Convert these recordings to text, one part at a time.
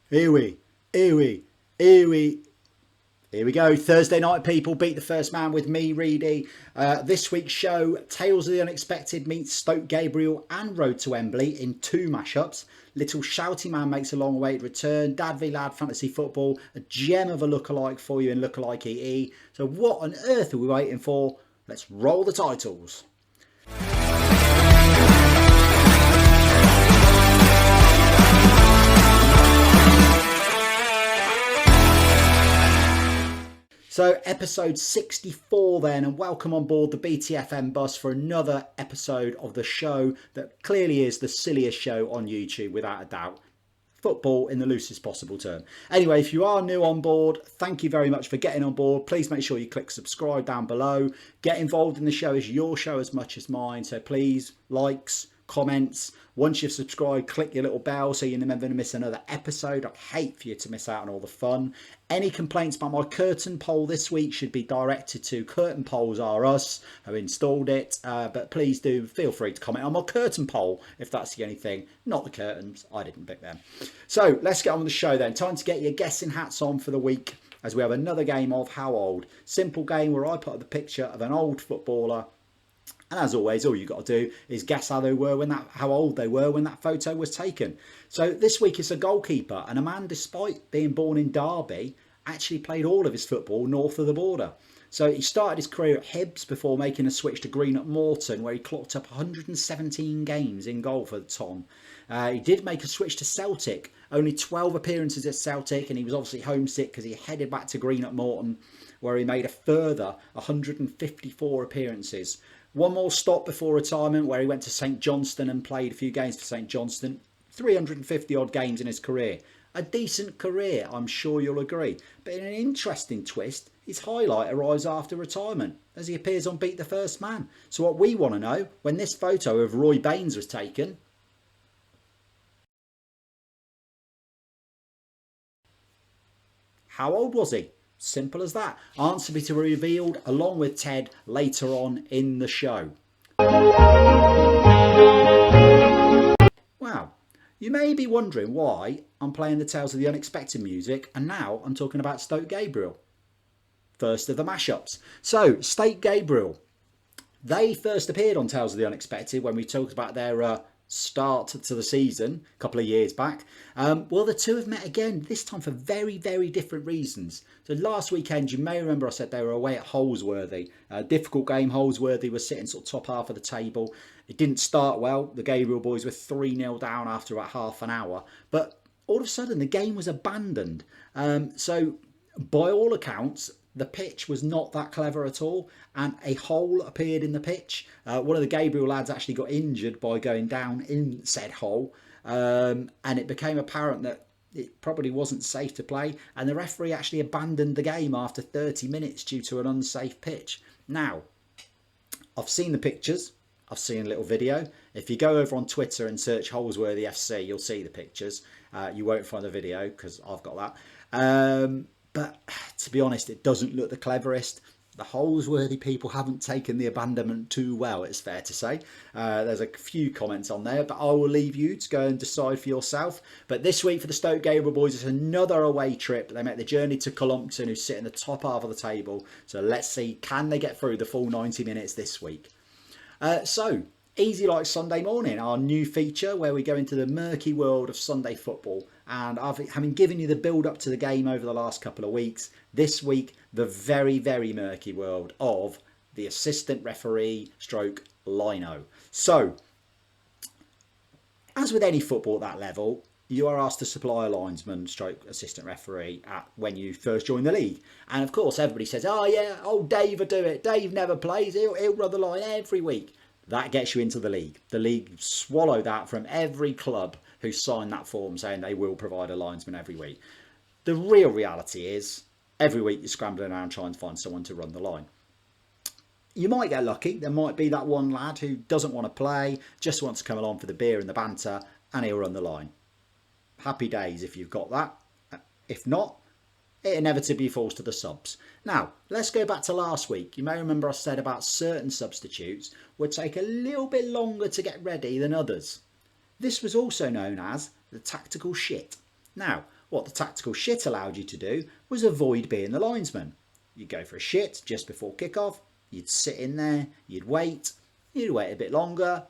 Here we, here we, here we. Here we go. Thursday night, people. Beat the first man with me, Reidy. This week's show, Tales of the Unexpected meets Stoke Gabriel and Road to Wembley in two mashups. Little Shouty Man makes a long-awaited return. Dad v Lad Fantasy Football, a gem of a lookalike for you in Lookalike EE. So what on earth are we waiting for? Let's roll the titles. So episode 64 then, and welcome on board the BTFM Bus for another episode of the show that clearly is the silliest show on YouTube, without a doubt. Football in the loosest possible term. Anyway, if you are new on board, thank you very much for getting on board. Please make sure you click subscribe down below. Get involved in the show. It's your show as much as mine. So please, likes, comments. Once you've subscribed, click your little bell so you're never going to miss another episode. I'd hate for you to miss out on all the fun. Any complaints about my curtain poll this week should be directed to Curtain Polls Are Us, who installed it. But please do feel free to comment on my curtain poll if that's the only thing. Not the curtains. I didn't pick them. So let's get on with the show then. Time to get your guessing hats on for the week as we have another game of How Old. Simple game where I put up the picture of an old footballer. And as always, all you got to do is guess how old they were when that photo was taken. So this week it's a goalkeeper, and a man, despite being born in Derby, actually played all of his football north of the border. So he started his career at Hibs before making a switch to Greenock Morton, where he clocked up 117 games in goal for the Ton. He did make a switch to Celtic, only 12 appearances at Celtic, and he was obviously homesick because he headed back to Greenock Morton, where he made a further 154 appearances. One more stop before retirement, where he went to St Johnstone and played a few games for St Johnstone. 350 odd games in his career. A decent career, I'm sure you'll agree. But in an interesting twist, his highlight arrives after retirement, as he appears on Beat the First Man. So what we want to know, when this photo of Roy Baines was taken, how old was he? Simple as that. Answer to be revealed along with Ted later on in the show. Wow. You may be wondering why I'm playing the Tales of the Unexpected music and now I'm talking about Stoke Gabriel. First of the mashups. So, Stoke Gabriel. They first appeared on Tales of the Unexpected when we talked about their start to the season a couple of years back. Well, the two have met again, this time for very, very different reasons. So last weekend, you may remember I said they were away at Holsworthy. Difficult game. Holsworthy was sitting sort of top half of the table. It didn't start well. The Gabriel boys were 3-0 down after about half an hour. But all of a sudden, the game was abandoned. So by all accounts, the pitch was not that clever at all, and a hole appeared in the pitch. One of the Gabriel lads actually got injured by going down in said hole, and it became apparent that it probably wasn't safe to play, and the referee actually abandoned the game after 30 minutes due to an unsafe pitch. Now, I've seen the pictures. I've seen a little video. If you go over on Twitter and search Holsworthy FC, you'll see the pictures. You won't find the video because I've got that. But to be honest, it doesn't look the cleverest. The Holsworthy people haven't taken the abandonment too well, it's fair to say. There's a few comments on there, but I will leave you to go and decide for yourself. But this week for the Stoke Gabriel boys, it's another away trip. They make the journey to Columpton, who sit in the top half of the table. So let's see, can they get through the full 90 minutes this week? So, Easy Like Sunday Morning, our new feature where we go into the murky world of Sunday football. And having given you the build up to the game over the last couple of weeks, this week, the very, very murky world of the assistant referee stroke lino. So, as with any football at that level, you are asked to supply a linesman stroke assistant referee when you first join the league. And of course, everybody says, oh yeah, Dave will do it. Dave never plays. He'll run the line every week. That gets you into the league. The league swallow that from every club who signed that form saying they will provide a linesman every week. The real reality is every week you're scrambling around trying to find someone to run the line. You might get lucky. There might be that one lad who doesn't want to play, just wants to come along for the beer and the banter, and he'll run the line. Happy days if you've got that. If not, it inevitably falls to the subs. Now, let's go back to last week. You may remember I said about certain substitutes would take a little bit longer to get ready than others. This was also known as the tactical shit. Now, What the tactical shit allowed you to do was avoid being the linesman. You'd go for a shit just before kick-off, you'd sit in there, you'd wait a bit longer.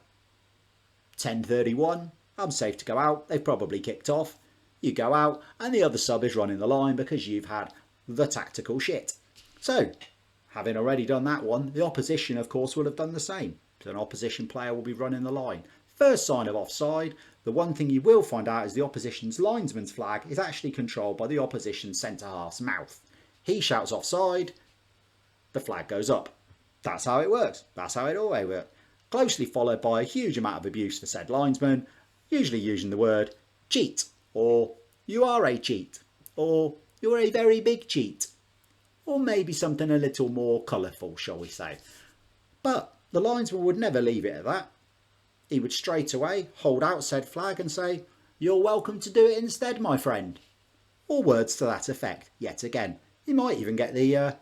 10:31, I'm safe to go out, they've probably kicked off. You go out and the other sub is running the line because you've had the tactical shit. So, having already done that one, the opposition of course will have done the same. So an opposition player will be running the line. First sign of offside, the one thing you will find out is the opposition's linesman's flag is actually controlled by the opposition centre-half's mouth. He shouts offside, the flag goes up. That's how it works. That's how it always works. Closely followed by a huge amount of abuse for said linesman, usually using the word cheat, or you are a cheat, or you're a very big cheat, or maybe something a little more colourful, shall we say. But the linesman would never leave it at that. He would straight away hold out said flag and say, "You're welcome to do it instead, my friend." Or words to that effect, yet again. He might even get the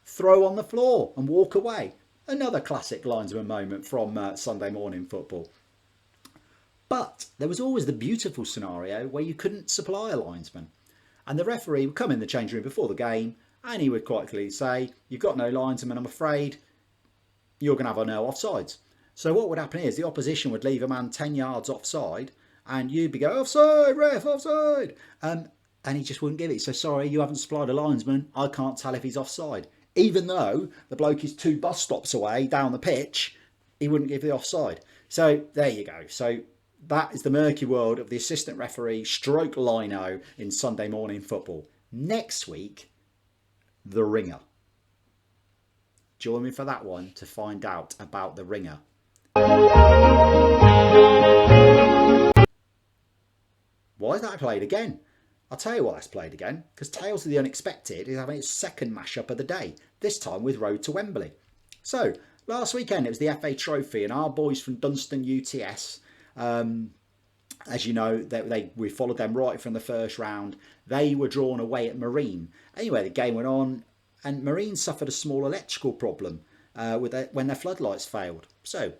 throw on the floor and walk away. Another classic linesman moment from Sunday morning football. But there was always the beautiful scenario where you couldn't supply a linesman. And the referee would come in the change room before the game and he would quite clearly say, "You've got no linesman, I'm afraid. You're going to have no offsides." So what would happen is the opposition would leave a man 10 yards offside and you'd be going, "Offside, ref, offside." And he just wouldn't give it. So, "Sorry, you haven't supplied a linesman. I can't tell if he's offside." Even though the bloke is 2 bus stops away down the pitch, he wouldn't give the offside. So there you go. So that is the murky world of the assistant referee stroke lino in Sunday morning football. Next week, the ringer. Join me for that one to find out about the ringer. Why is that played again? I'll tell you why that's played again, because Tales of the Unexpected is having its second mashup of the day, this time with Road to Wembley. So, last weekend it was the FA Trophy and our boys from Dunstan UTS, as you know, we followed them right from the first round. They were drawn away at Marine. Anyway, the game went on and Marine suffered a small electrical problem when their floodlights failed. So,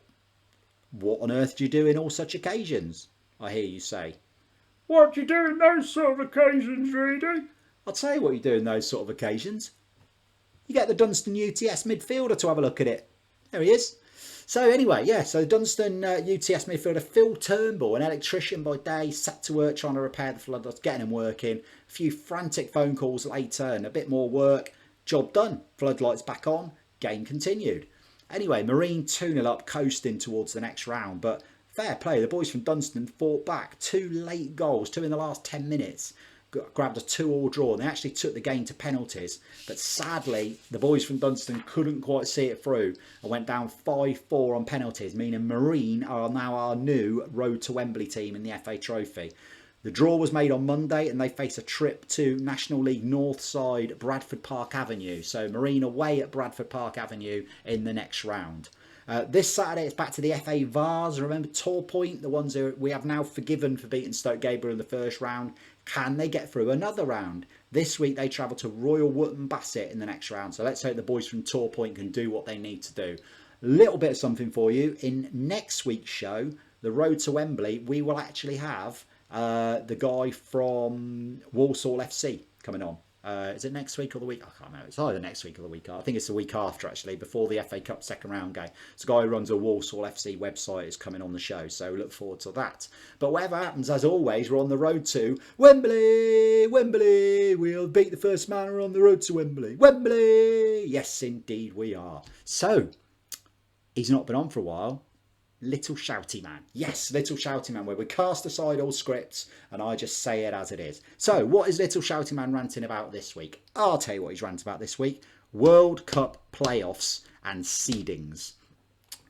what on earth do you do in all such occasions? I hear you say. What do you do in those sort of occasions, Reidy? I'll tell you what you do in those sort of occasions. You get the Dunstan UTS midfielder to have a look at it. There he is. So anyway, so the Dunstan UTS midfielder Phil Turnbull, an electrician by day, set to work trying to repair the floodlights, getting them working. A few frantic phone calls later and a bit more work. Job done. Floodlights back on. Game continued. Anyway, Marine 2-0 up, coasting towards the next round, but fair play, the boys from Dunstan fought back. 2 late goals, 2 in the last 10 minutes. Grabbed a 2-2 draw and they actually took the game to penalties. But sadly, the boys from Dunstan couldn't quite see it through and went down 5-4 on penalties, meaning Marine are now our new Road to Wembley team in the FA Trophy. The draw was made on Monday and they face a trip to National League North side Bradford Park Avenue. So Marine away at Bradford Park Avenue in the next round. This Saturday it's back to the FA Vars. Remember Torpoint, the ones who we have now forgiven for beating Stoke Gabriel in the first round. Can they get through another round? This week they travel to Royal Wootton Bassett in the next round. So let's hope the boys from Torpoint can do what they need to do. A little bit of something for you. In next week's show, the Road to Wembley, we will actually have the guy from Walsall FC coming on. Is it next week or the week? I can't remember. It's either next week or the week after. I think it's the week after, actually, before the FA Cup second round game. It's a guy who runs a Walsall FC website is coming on the show, so look forward to that. But whatever happens, as always, we're on the road to Wembley. Wembley. We'll beat the first man. We're on the road to Wembley. Wembley. Yes, indeed we are. So, he's not been on for a while. Little Shouty Man. Yes, Little Shouty Man, where we cast aside all scripts and I just say it as it is. So, what is Little Shouty Man ranting about this week? I'll tell you what he's ranting about this week. World Cup playoffs and seedings.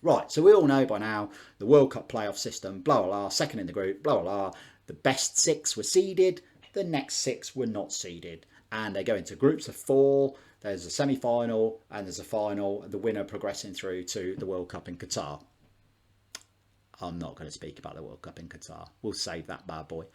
Right, so we all know by now the World Cup playoff system, blah, blah, blah, second in the group, blah, blah, blah. The best 6 were seeded, the next 6 were not seeded. And they go into groups of 4. There's a semi-final and there's a final, the winner progressing through to the World Cup in Qatar. I'm not going to speak about the World Cup in Qatar. We'll save that bad boy.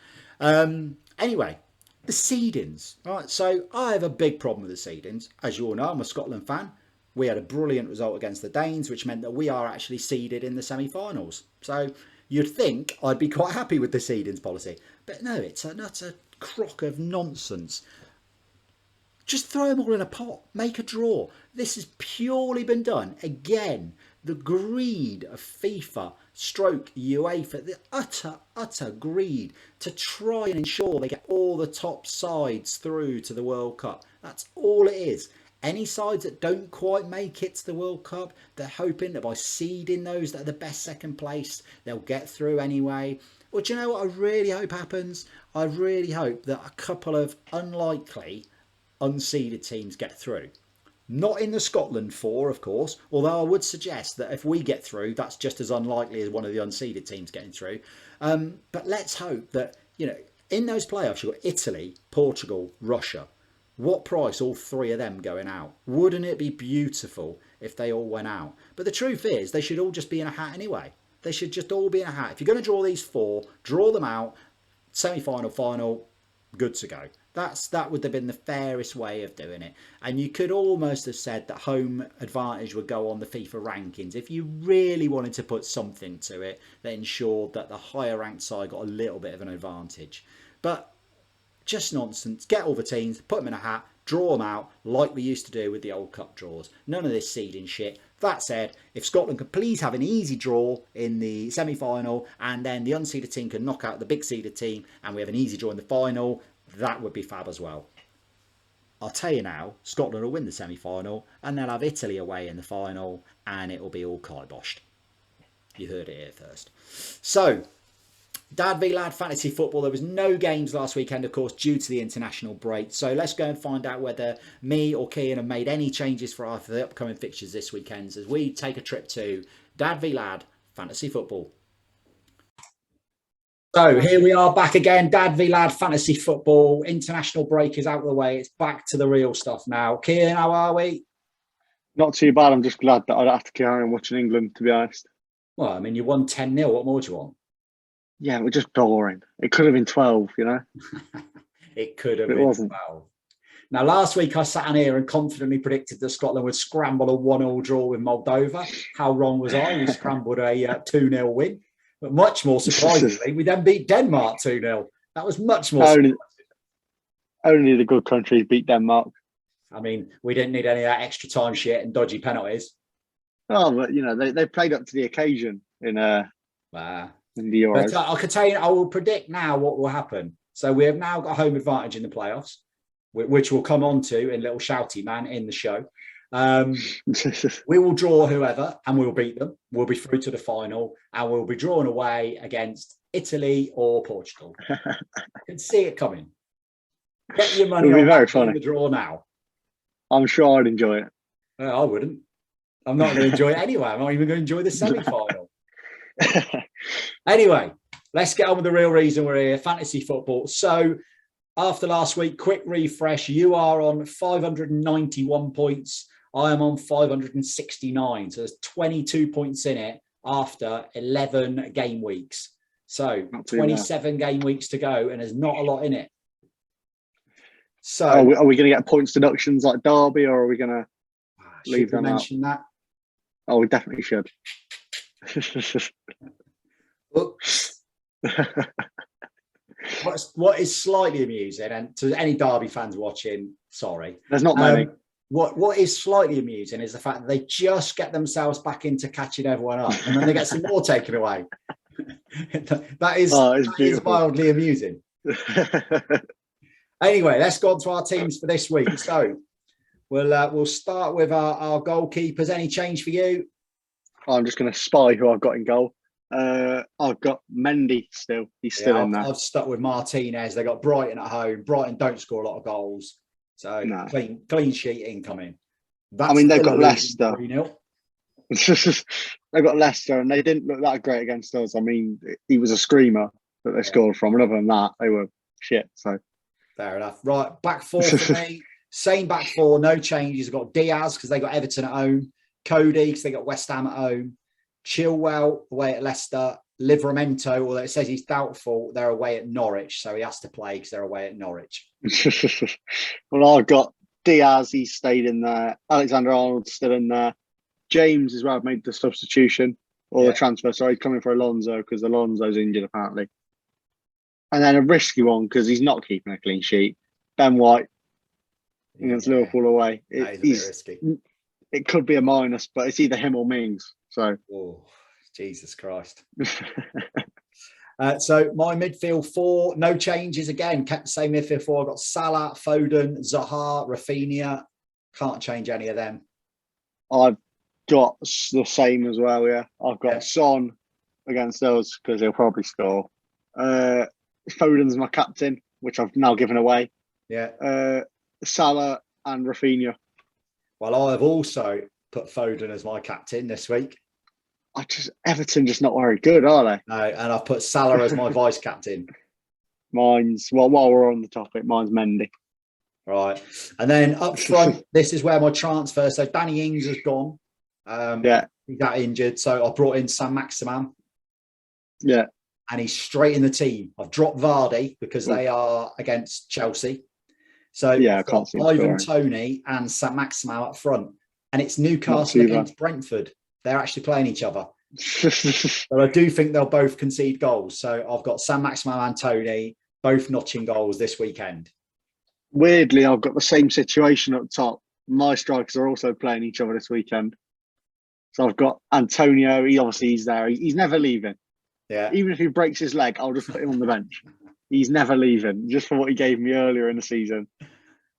Anyway, the seedings. Right, so I have a big problem with the seedings. As you all know, I'm a Scotland fan. We had a brilliant result against the Danes, which meant that we are actually seeded in the semi-finals. So you'd think I'd be quite happy with the seedings policy. But no, it's a crock of nonsense. Just throw them all in a pot, make a draw. This has purely been done. Again, the greed of FIFA stroke UEFA, the utter greed to try and ensure they get all the top sides through to the World Cup. That's all it is. Any sides that don't quite make it to the World Cup, they're hoping that by seeding those that are the best second place, they'll get through anyway. Well, do you know what I really hope happens? I really hope that a couple of unlikely unseeded teams get through. Not in the Scotland 4, of course, although I would suggest that if we get through, that's just as unlikely as one of the unseeded teams getting through. But let's hope that, in those playoffs, you've got Italy, Portugal, Russia. What price all three of them going out? Wouldn't it be beautiful if they all went out? But the truth is, they should all just be in a hat anyway. They should just all be in a hat. If you're going to draw these 4, draw them out, semi-final, final, good to go. That would have been the fairest way of doing it. And you could almost have said that home advantage would go on the FIFA rankings if you really wanted to put something to it that ensured that the higher ranked side got a little bit of an advantage. But just nonsense. Get all the teams, put them in a hat, draw them out like we used to do with the old cup draws. None of this seeding shit. That said, if Scotland could please have an easy draw in the semi-final and then the unseeded team can knock out the big seeded team and we have an easy draw in the final, that would be fab as well. I'll tell you now, Scotland will win the semi-final and they'll have Italy away in the final and it will be all kiboshed. You heard it here first. So, Dad v Lad Fantasy Football. There was no games last weekend, of course, due to the international break. So let's go and find out whether me or Kian have made any changes for the upcoming fixtures this weekend as we take a trip to Dad v Lad Fantasy Football. So here we are back again, Dad v Lad Fantasy Football. International break is out of the way. It's back to the real stuff now. Kian, how are we? Not too bad. I'm just glad that I don't have to carry on watching England, to be honest. Well, I mean, you won 10-0. What more do you want? Yeah, we're just boring. It could have been 12, It could have been 12. Now, last week I sat on here and confidently predicted that Scotland would scramble a 1-1 draw with Moldova. How wrong was I? We scrambled a 2-0 win. But much more surprisingly, we then beat Denmark 2-0. That was much more surprising. Only the good countries beat Denmark. I mean, we didn't need any of that extra time shit and dodgy penalties. Oh, but, they played up to the occasion in the Euros. But I can tell you, I will predict now what will happen. So we have now got a home advantage in the playoffs, which we'll come on to in Little Shouty Man in the show. We will draw whoever and we'll beat them. We'll be through to the final and we'll be drawn away against Italy or Portugal. I can see it coming. Get your money on very funny. The draw now. I'm sure I'd enjoy it. I wouldn't. I'm not going to enjoy it anyway. I'm not even going to enjoy the semi-final. Anyway, let's get on with the real reason we're here, fantasy football. So after last week, quick refresh. You are on 591 points. I am on 569. So there's 22 points in it after 11 game weeks. So 27 game weeks to go, and there's not a lot in it. So are we going to get points deductions like Derby, or are we going to leave them out? That? Oh, we definitely should. What is slightly amusing, and to any Derby fans watching, sorry, there's not many. What is slightly amusing is the fact that they just get themselves back into catching everyone up, and then they get some more taken away. that is wildly amusing. Anyway, let's go on to our teams for this week. So we'll start with our goalkeepers. Any change for you? I'm just going to spy who I've got in goal. I've got Mendy still. He's still in there. I've stuck with Martinez. They got Brighton at home. Brighton don't score a lot of goals. So clean sheet incoming. They've got Leicester. They've got Leicester and they didn't look that great against us. He was a screamer that they scored from. And other than that, they were shit. So fair enough. Right, back four for me. Same back four, no changes. I've got Diaz because they got Everton at home. Cody because they got West Ham at home. Chilwell away at Leicester. Livramento, although it says he's doubtful, they're away at Norwich, so he has to play because they're away at Norwich. Well, I've got Diaz, he's stayed in there. Alexander-Arnold's still in there. James as well, I've made the substitution or the transfer. Sorry, he's coming for Alonso because Alonso's injured apparently. And then a risky one because he's not keeping a clean sheet. Ben White against Liverpool away. That is a bit risky. It could be a minus, but it's either him or Mings. So, Jesus Christ. So my midfield four, no changes again. Kept the same midfield four. I've got Salah, Foden, Zaha, Rafinha. Can't change any of them. I've got the same as well, yeah. I've got Son against us because he'll probably score. Foden's my captain, which I've now given away. Yeah. Salah and Rafinha. Well, I've also put Foden as my captain this week. Everton just not very good, are they? No, and I've put Salah as my vice captain. While we're on the topic, mine's Mendy. Right. And then up front, this is where my transfer. So Danny Ings has gone. He got injured. So I brought in Sam Maximan. Yeah. And he's straight in the team. I've dropped Vardy because they are against Chelsea. So I can't see Ivan Toney and Sam Maximan up front. And it's Newcastle against Brentford. They're actually playing each other. But I do think they'll both concede goals. So I've got Sam Maximan and Toney both notching goals this weekend. Weirdly, I've got the same situation up top. My strikers are also playing each other this weekend. So I've got Antonio. He's there. He's never leaving. Yeah. Even if he breaks his leg, I'll just put him on the bench. He's never leaving, just for what he gave me earlier in the season.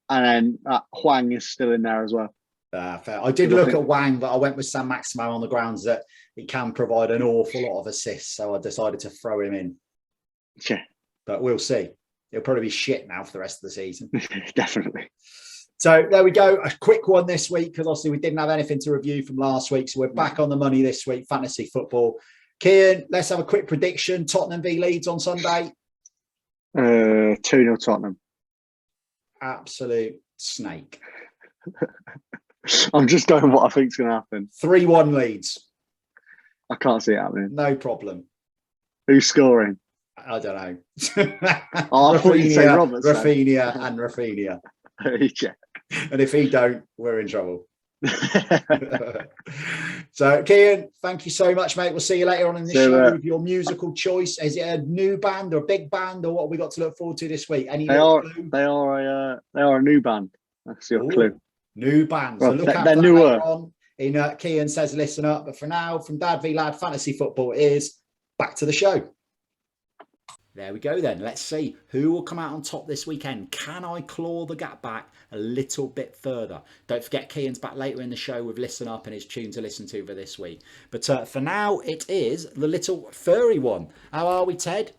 And then Hwang is still in there as well. Fair. I did look at Wang, but I went with Sam Maximan on the grounds that he can provide an awful lot of assists. So I decided to throw him in. Yeah. But we'll see. He'll probably be shit now for the rest of the season. Definitely. So there we go. A quick one this week because obviously we didn't have anything to review from last week. So we're back on the money this week, fantasy football. Kian, let's have a quick prediction. Tottenham v Leeds on Sunday. 2-0 Tottenham. Absolute snake. I'm just going what I think's going to happen. 3-1 Leeds. I can't see it happening. No problem. Who's scoring? I don't know. I thought you'd say Roberts. Rafinha and Rafinha. Yeah. And if he don't, we're in trouble. So, Kian, thank you so much, mate. We'll see you later on in the show with your musical choice. Is it a new band or a big band, or what have we got to look forward to this week? They are a new band. That's your clue. New band. Well, so look out they're for newer. later on. In Kian says, listen up. But for now, from Dad v Lad Fantasy Football is back to the show. There we go then. Let's see who will come out on top this weekend. Can I claw the gap back a little bit further? Don't forget Kian's back later in the show with Listen Up and his tune to listen to for this week. But for now, it is the little furry one. How are we, Ted?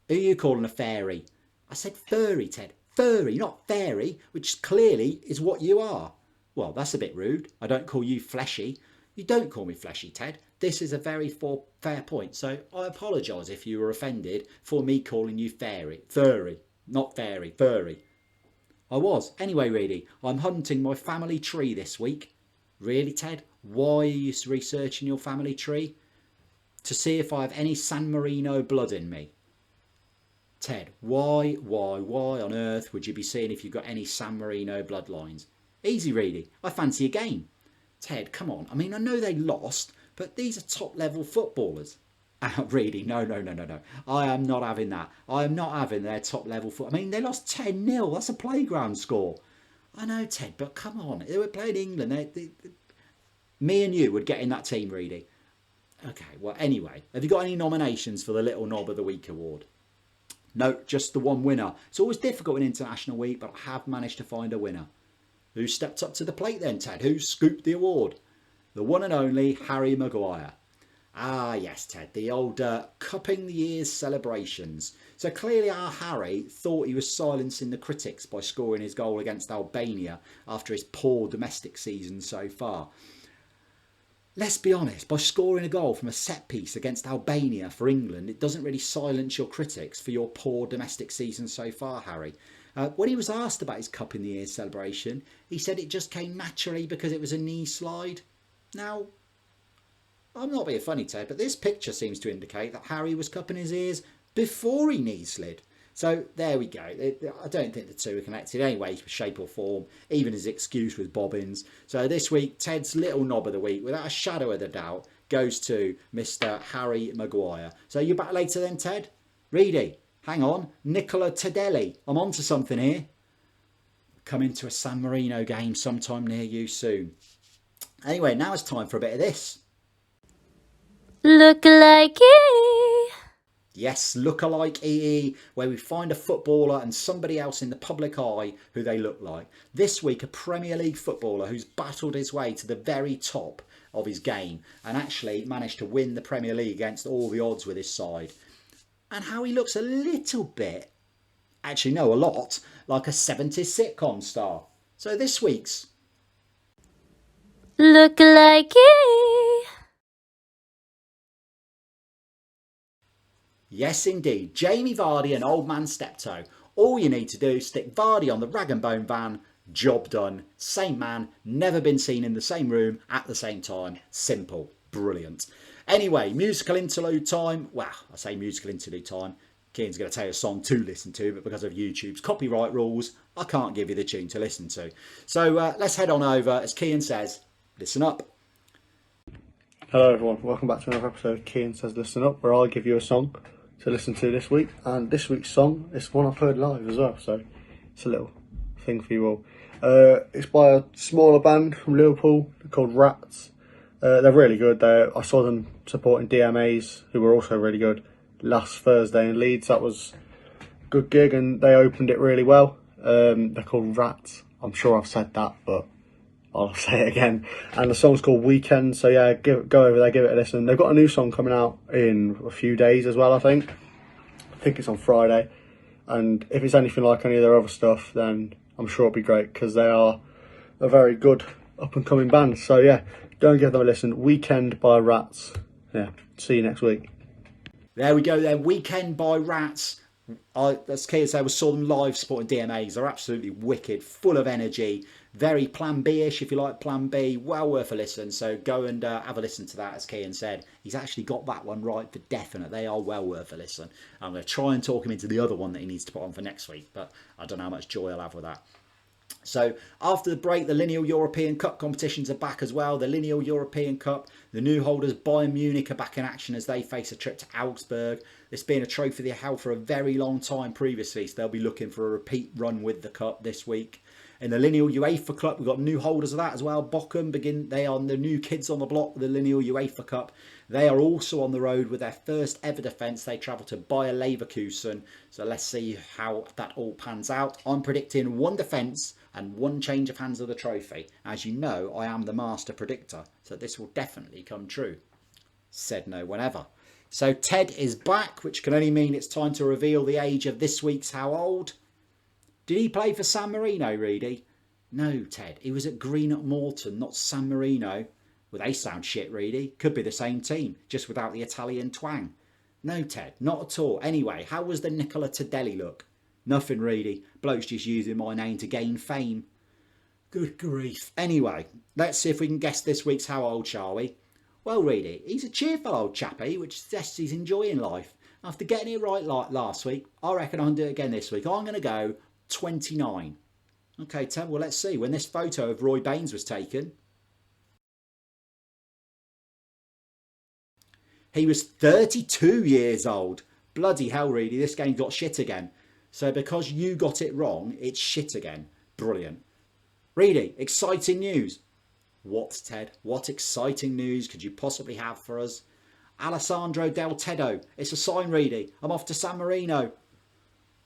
Who are you calling a fairy? I said furry, Ted. Furry, not fairy, which clearly is what you are. Well, that's a bit rude. I don't call you fleshy. You don't call me fleshy, Ted. This is a very fair point. So I apologise if you were offended for me calling you furry, not fairy, furry. I was. Anyway, Reidy, I'm hunting my family tree this week. Really, Ted? Why are you researching your family tree? To see if I have any San Marino blood in me. Ted, why on earth would you be seeing if you've got any San Marino bloodlines? Easy, Reidy. I fancy a game. Ted, come on. I mean, I know they lost, but these are top-level footballers. Reidy, no. I am not having that. I am not having their top-level football. I mean, they lost 10-0. That's a playground score. I know, Ted, but come on. They were playing England. Me and you would get in that team, Reidy. Okay, well, anyway. Have you got any nominations for the Little Knob of the Week award? No, just the one winner. It's always difficult in International Week, but I have managed to find a winner. Who stepped up to the plate then, Ted? Who scooped the award? The one and only Harry Maguire. Ah, yes, Ted, the old cupping the ears celebrations. So clearly our Harry thought he was silencing the critics by scoring his goal against Albania after his poor domestic season so far. Let's be honest, by scoring a goal from a set piece against Albania for England, it doesn't really silence your critics for your poor domestic season so far, Harry. When he was asked about his cup in the ears celebration, he said it just came naturally because it was a knee slide. Now, I'm not being funny, Ted, but this picture seems to indicate that Harry was cupping his ears before he knee slid. So there we go. I don't think the two are connected in any way, shape or form. Even his excuse was bobbins. So this week, Ted's Little Knob of the Week, without a shadow of a doubt, goes to Mr. Harry Maguire. So you're back later then, Ted? Reidy, hang on, Nicola Tadelli. I'm onto something here. Coming to a San Marino game sometime near you soon. Anyway, now it's time for a bit of this. Look-alike EE. Yes, look-alike EE, where we find a footballer and somebody else in the public eye who they look like. This week, a Premier League footballer who's battled his way to the very top of his game and actually managed to win the Premier League against all the odds with his side. And how he looks a little bit, actually no, a lot, like a 70s sitcom star. So this week's Look-alike EE. Yes, indeed. Jamie Vardy and Old Man Steptoe. All you need to do is stick Vardy on the rag and bone van. Job done. Same man. Never been seen in the same room at the same time. Simple. Brilliant. Anyway, musical interlude time. Well, I say musical interlude time. Kian's going to tell you a song to listen to, but because of YouTube's copyright rules, I can't give you the tune to listen to. So let's head on over. As Kian says, listen up. Hello everyone, welcome back to another episode of Kian Says Listen Up, where I'll give you a song to listen to this week. And this week's song is one I've heard live as well, so it's a little thing for you all. It's by a smaller band from Liverpool called Rats. They're really good. I saw them supporting DMAs, who were also really good, last Thursday in Leeds. That was a good gig and they opened it really well. They're called Rats. I'm sure I've said that, but I'll say it again. And the song's called Weekend, so yeah, go over there, give it a listen. They've got a new song coming out in a few days as well, I think. I think it's on Friday. And if it's anything like any of their other stuff, then I'm sure it'll be great, because they are a very good up-and-coming band. So yeah, go and give them a listen. Weekend by Rats. Yeah, see you next week. There we go then. Weekend by Rats. As Kian said, we saw them live supporting DMAs. They're absolutely wicked, full of energy. Very Plan B-ish, if you like Plan B. Well worth a listen. So go and have a listen to that, as Kian said. He's actually got that one right for definite. They are well worth a listen. I'm going to try and talk him into the other one that he needs to put on for next week, but I don't know how much joy I'll have with that. So after the break, the Lineal European Cup competitions are back as well. The Lineal European Cup, the new holders Bayern Munich are back in action as they face a trip to Augsburg. This being a trophy they held for a very long time previously, so they'll be looking for a repeat run with the cup this week. In the Lineal UEFA Cup, we've got new holders of that as well. Bochum, they are the new kids on the block with the Lineal UEFA Cup. They are also on the road with their first ever defence. They travel to Bayer Leverkusen. So let's see how that all pans out. I'm predicting one defence and one change of hands of the trophy. As you know, I am the master predictor, so this will definitely come true. Said no one ever. So Ted is back, which can only mean it's time to reveal the age of this week's How Old. Did he play for San Marino, Reidy? No, Ted. He was at Greenock Morton, not San Marino. Well, they sound shit, Reidy. Could be the same team, just without the Italian twang. No, Ted, not at all. Anyway, how was the Nicola Tadelli look? Nothing, Reidy. Bloke's just using my name to gain fame. Good grief. Anyway, let's see if we can guess this week's How Old, shall we? Well, Reidy, he's a cheerful old chappie, which suggests he's enjoying life. After getting it right like last week, I reckon I'll do it again this week. I'm going to go 29. Okay, Ted, well, let's see. When this photo of Roy Baines was taken, he was 32 years old. Bloody hell, Reidy, this game got shit again. So because you got it wrong, it's shit again. Brilliant. Reidy, exciting news. What, Ted? What exciting news could you possibly have for us? Alessandro Del Tedo. It's a sign, Reidy. I'm off to San Marino.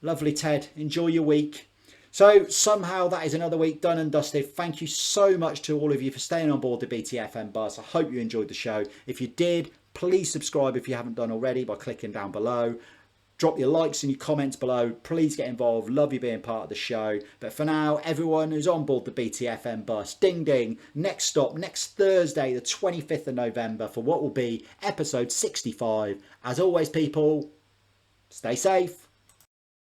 Lovely, Ted. Enjoy your week. So somehow that is another week done and dusted. Thank you so much to all of you for staying on board the BTFM Bus. I hope you enjoyed the show. If you did, please subscribe if you haven't done already by clicking down below. Drop your likes and your comments below. Please get involved. Love you being part of the show. But for now, everyone who's on board the BTFM Bus, ding ding. Next stop, next Thursday, the 25th of November for what will be episode 65. As always, people, stay safe.